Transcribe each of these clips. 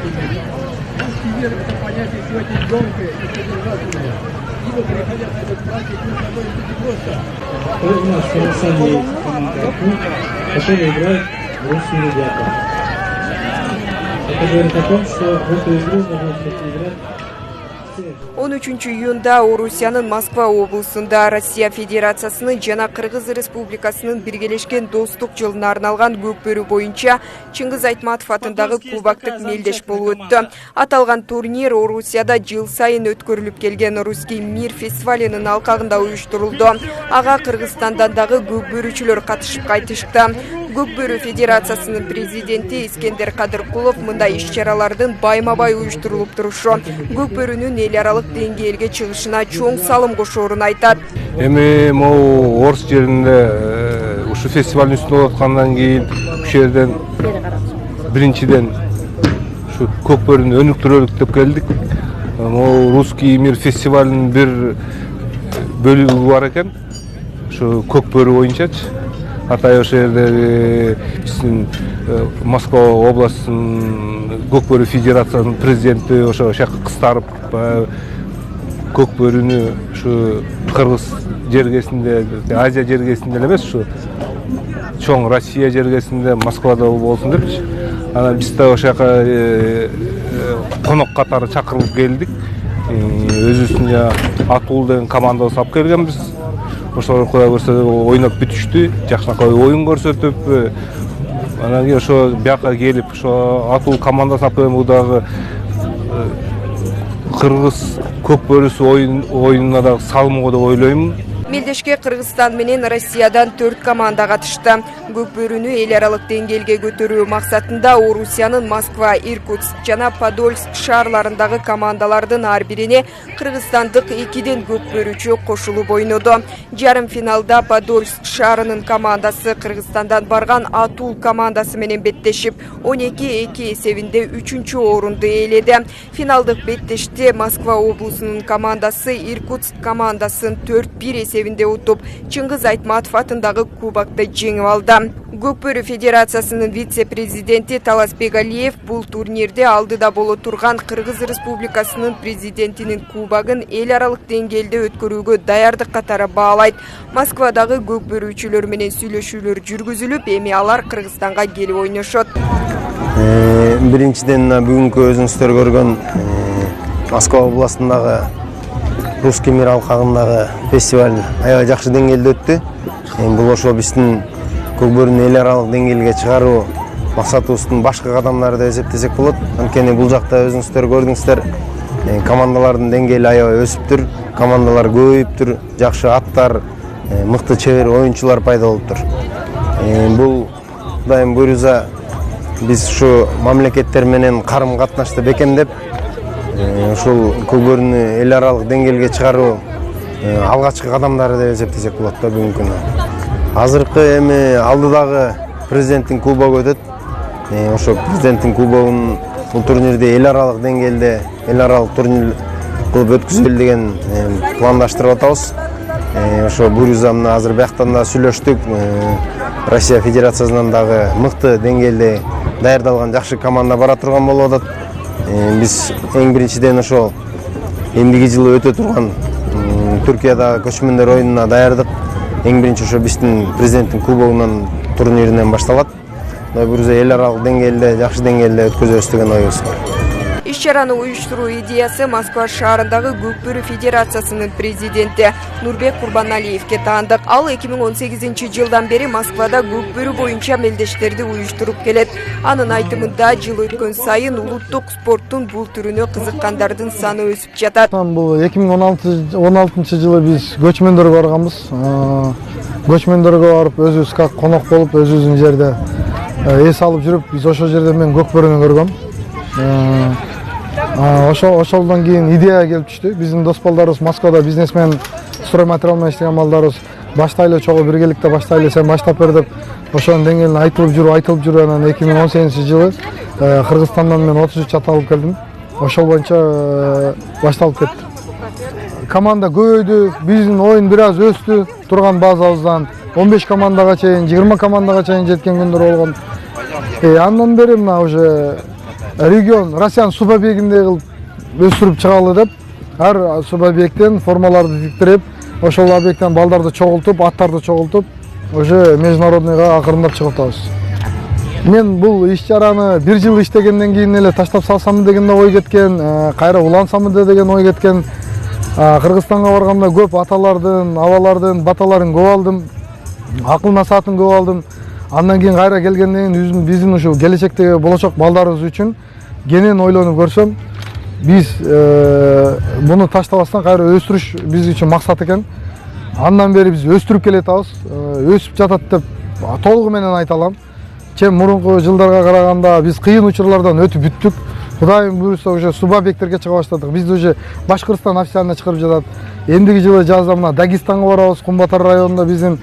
Теперь это понятие сегодня емкое и содержательное. Ибо приходя на этот праздник, мы становимся не просто. У нас в Казахстане есть команда «Акут», которая играет в русские ребята. Это говорит о том, что в эту игру можно играть. 13 июнда Орусиянын Москва облусунда Россия Федерациясынын жана Кыргыз Республикасынын биргелешкен достук жылына арналган көкбөрү боюнча Чыңгыз Айтматов атындагы кубоктук мелдеш болуп өттү. Аталган турнир Орусияда жыл сайын өткөрүлүп келген Русский мир фестивалынын алкагында уюштурулду. Ага Кыргызстандан дагы көкбөрүчүлөр катышып кайтышты. Көкбөрү Федерациясынын президенти Искендер Кадыркулов мындай иш-чаралардын байма-бай уюштурулуп турушу көкбөрүнүн эл аралык деңгээлге чыгышына чоң салым кошоорун айтат. Эми могу Орус жеринде ушу фестивалдын үстүндө болуп аткандан кийин ушул жерден биринчиден ушу көкбөрүнү өнүктүрөлүк деп келдик. Могу Русский мир фестивалынын бир бөлүгү бар экен. Ушу көкбөрү боюнчачы. Атай ошол жерде биздин Москва областынын көкбөрү федерациясынын президенти ошо шака кыстарып көкбөрүнү ушу Кыргыз жергесинде, Азия жергесинде эле эмес, ушу чоң Россия жергесинде Москвада болсун депчи. Анан биз да ошол жака конок катары чакырылып келдик. Өзүбүздүн Атул деген командабыз алып келгенбиз. Ошол Кудай көрсө ойноп бүтүштү, жакшынакай оюн көрсөтүп, анан кийин ошо бияка келип, ошо Атул командасын алып келген дагы Кыргыз көкбөрүсү оюнуна да салымго деп ойлойм. Мелдешке Кыргызстан менен Россиядан 4 команда катышты. Көкбөрүнү эл аралык деңгээлге көтөрүү максатында Орусиянын Москва, Иркутск жана Подольск шаарларындагы командалардын ар бирине кыргызстандык 2ден көкбөрүчү кошулуп ойноду. Жарым финалда Подольск шаарынын командасы Кыргызстандан барган Атул командасы менен беттешип, 12-2 эсебинде 3-орунду ээледи. Финалдык беттеште Москва облусунун командасы Иркутск командасын 4-1 эсебинде утуп, Чыңгыз Айтматов атындагы кубокты жеңип алды. Көкбөрү Федерациясынын вице-президенти Таласбек Алиев бул турнирде алдыда боло турган Кыргыз Республикасынын президентинин кубогун эл аралык деңгээлде өткөрүүгө даярдык катары баалайт. Москвадагы көкбөрүүчүлөр менен сүйлөшүүлөр жүргүзүлүп, эми алар Кыргызстанга келип ойношот. Биринчиден бүгүнкү өзүңүздөр көргөн Москва областындагы Русский мир алкагындагы фестиваль аябай жакшы деңгээлде өттү. Бул ошо биздин көкбөрүнү эл аралык деңгээлге чыгаруу максатыбыздын башкы кадамдары деп эсептесек болот. Анткени бул жакта өзүңүздөр көрдүңүздөр, командалардын деңгээли аябай өсүптүр, командалар көбөйүптүр, жакшы аттар, мыкты чебер оюнчулар пайда болуптур. Бул дайым буюрса биз ушу мамлекеттер менен карым катнашты бекемдеп, ушул көкбөрүнү эл аралык деңгээлге чыгаруу алгачкы кадамдары деп эсептесек болот да бүгүнкү күнү. Азыркы эми алдыдагы президенттин кубогу өтөт. Ошо президенттин кубогун бул турнирде эл аралык деңгээлде эл аралык турнир кылып өткүзөлү деген пландаштырып атабыз. Ошо буюрса мына азыр бияктан да сүйлөштүк. Россия Федерациясынан дагы мыкты деңгээлде даярдалган жакшы команда бара турган болуп атат. Биз эң биринчиден ошол эмдиги жылы өтө турган Түркиядагы көчмөндөр оюнуна даярдык. Эң биринчи ошо биздин президенттин кубогунан турниринен башталат. Буюрса эл аралык деңгээлде жакшы деңгээлде өткөзөбүз деген оюбуз бар. Иш-чараны уюштуруу идеясы Москва шаарындагы Көкбөрү Федерациясынын президенти Нурбек Курбаналиевке таандык. Ал 2018-жылдан бери Москвада көкбөрү боюнча мелдештерди уюштуруп келет. Анын айтымында жыл өткөн сайын улуттук спорттун бул түрүнө кызыккандардын саны өсүп жатат. Бул 2016-жылы биз көчмөндөргө барганбыз. Көчмөндөргө барып өзүбүз как конок болуп, өзүбүздүн жерде эс алып жүрүп, биз ошол жерде мен көкбөрүнү көргөм. Ошолдон кийин идея келип түштү. Биздин дос балдарыбыз Москвада бизнесмен, строй материал менен иштеген балдарыбыз баштайлы чогуу биргеликте баштайлы, сен баштап бер деп ошонун деңгээлин айтылып жүрүп анан 2018-жылы Кыргызстандан мен 33 ат алып келдим. Ошол боюнча башталып кетти. Команда көбөйдү, биздин оюн бир аз өстү. Турган базабыздан 15 командага чейин, 20 командага чейин жеткен күндөр болгон. Андан бери мына уже регион Россиянын суу объектиндей кылып өстүрүп чыгалы деп ар суу объекттен формаларды тиктирип, ошол объекттен балдарды чогултуп, аттарды чогултуп, уже международныйга акырындап чыгып атабыз. Мен бул иш-чараны 1 жыл иштегенден кийин эле таштап салсамбы деген да ой кеткен, кайра улансамбы деген ой кеткен. Кыргызстанга барганда көп аталардын, абалардын баталарын көп алдым. Акыл насаатын көп алдым. Андан кийин кайра келгенден кийин биздин ушул келечектеги болочок балдарыбыз үчүн кенен ойлонуп көрсөм, биз буну таштабастан кайра өстүрүш биз үчүн максат экен. Андан бери биз өстүрүп келатабыз, өсүп жатат деп толугу менен айта алам. Чем мурунку жылдарга караганда биз кыйын учурлардан өтүп бүттүк. Кудайым буйруса уже суу объекттерге чыга баштадык. Биз уже Башкырстан официально чыгарып жатат. Эндиги жылы жазда мына Дагестанга барабыз, Кумбатар районунда биздин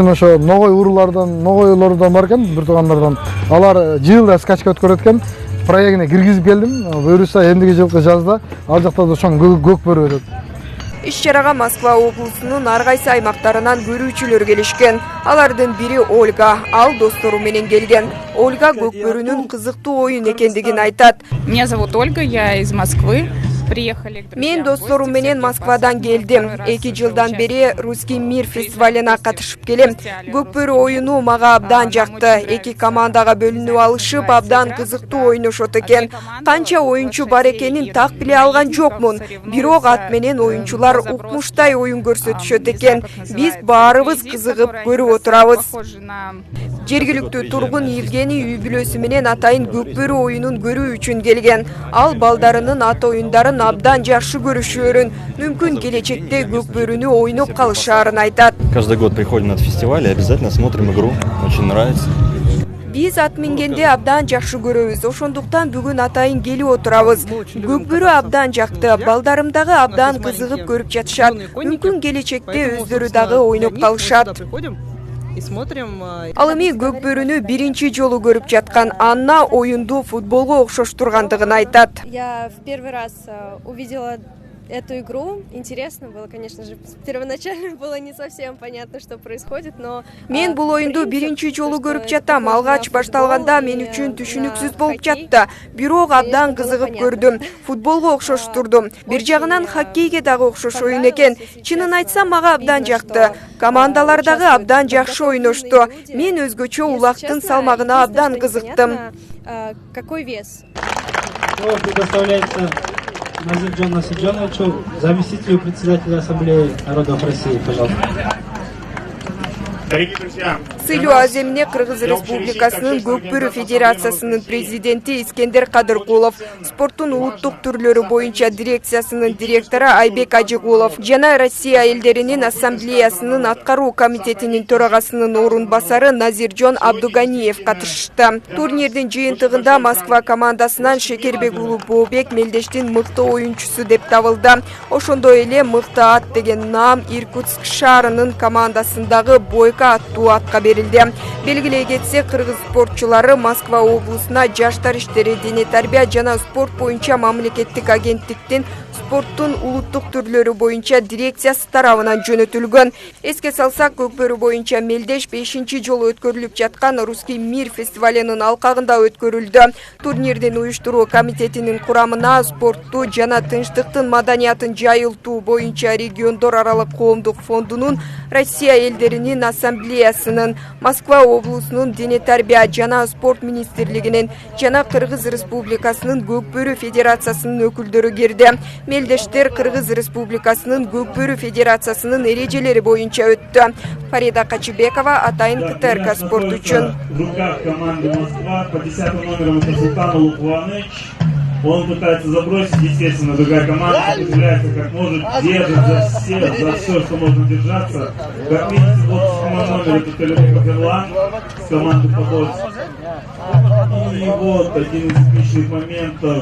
ошо Ногой уруулардан бар экен, бир туугандардан. Алар жылда скачка өткөрөт экен. Проектине киргизип келдим. Буйруса эндиги жылкы жазда ал жакта да ошон көк бөрү өтөт. Иш-чарага Москва облусунун ар кайсы аймактарынан көрүүчүлөр келишкен. Алардын бири Ольга, ал достору менен келген. Ольга көкбөрүнүн кызыктуу оюн экендигин айтат. Меня зовут Ольга, я из Москвы. Мен досторум менен Москвадан келдим. 2 жылдан бери Русский мир фестивалына катышып келем. Көкбөрү оюну мага абдан жакты. 2 командага бөлүнүп алышып, абдан кызыктуу ойношот экен. Канча оюнчу бар экенин так биле алган жокмун. Бирок ат менен оюнчулар укмуштай оюн көрсөтүшөт экен. Биз баарыбыз кызыгып көрүп отурабыз. Жергиликтүү тургун Евгений үй бүлөсү менен атайын көкбөрү оюнун көрүү үчүн келген. Ал балдарынын ат оюндарын абдан жакшы көрүшөрүн, мүмкүн келечекте көкбөрүнү ойноп калышаарын айтат. Каждый год приходим на этот фестиваль и обязательно смотрим игру. Очень нравится. Биз ат мингенде абдан жакшы көрөбүз. Ошондуктан бүгүн атайын келип отурабыз. Көкбөрү абдан жакты. Балдарым дагы абдан кызыгып көрүп жатышат. Мүмкүн келечекте өздөрү дагы ойноп калышат. Ал эми көкбөрүнү биринчи жолу көрүп жаткан Анна оюнду футболго окшоштургандыгын айтат. Я в первый раз увидела эту игру. Интересно было, конечно же, первоначально было не совсем понятно, что происходит, но мен бул оюнду биринчи жолу көрүп жатам. Алгач башталганда мен үчүн түшүнүксүз болуп жатты. Бирок абдан кызыгып көрдүм. Футболго окшоштурдум. Бир жагынан хоккейге дагы окшош оюн экен. Чынын айтсам, мага абдан жакты. Командалар дагы абдан жакшы ойношту. Мен өзгөчө улактын салмагына абдан кызыктым. Какой вес? Назиржон Насиджоновичу, заместителю председателя Ассамблеи народов России, пожалуйста. Дорогие друзья, Сыйлуу аземине Кыргыз Республикасынын Көкбөрү Федерациясынын президенти Искендер Кадыркулов, спорттун улуттук түрлөрү боюнча дирекциясынын директору Айбек Ажыгулов жана Россия элдеринин ассамблеясынын аткаруу комитетинин төрагасынын орун басары Назиржон Абдуганиев катышты. Турнирдин жыйынтыгында Москва командасынан Шекербек Улуу Бообек Мелдештин мыкты оюнчусу деп табылды. Ошондой эле мыкты ат деген наам Иркутск шаарынын командасындагы Бойко аттуу атка берилди. Белгилей кетсек, кыргыз спортчулары Москва облусуна жаштар иштери, дене тарбия жана спорт боюнча мамлекеттик агенттиктин спорттун улуттук түрлөрү боюнча дирекциясы тарабынан жөнөтүлгөн. Эске салсак, көкбөрү боюнча Мелдеш 5-чи жолу өткөрүлүп жаткан Русский мир фестивалынын алкагында өткөрүлдү. Турнирдин уюштуруу комитетинин курамына спортту жана тынчтыктын маданиятын жайылтуу боюнча региондор аралык коомдук фондунун, Россия элдеринин ассамблеясынын, Москва облусунун дене тарбия жана спорт министрлигинин жана Кыргыз Республикасынын Көкбөрү Федерациясынын өкүлдөрү кирди. Мелдештер Кыргыз Республикасынын Көкбөрү Федерациясынын эрежелери боюнча өттү. Фарида Качыбекова, атайын КТРК спорт үчүн. в руках команды Москва по 10 номеру это Султан Лукваныч. Он пытается забросить, естественно, другая команда сопротивляется как может, держит за все, что можно держаться. Как видите, вот в 7 номере это Телефон Герлан с команды Подольск. И вот один из отличных моментов.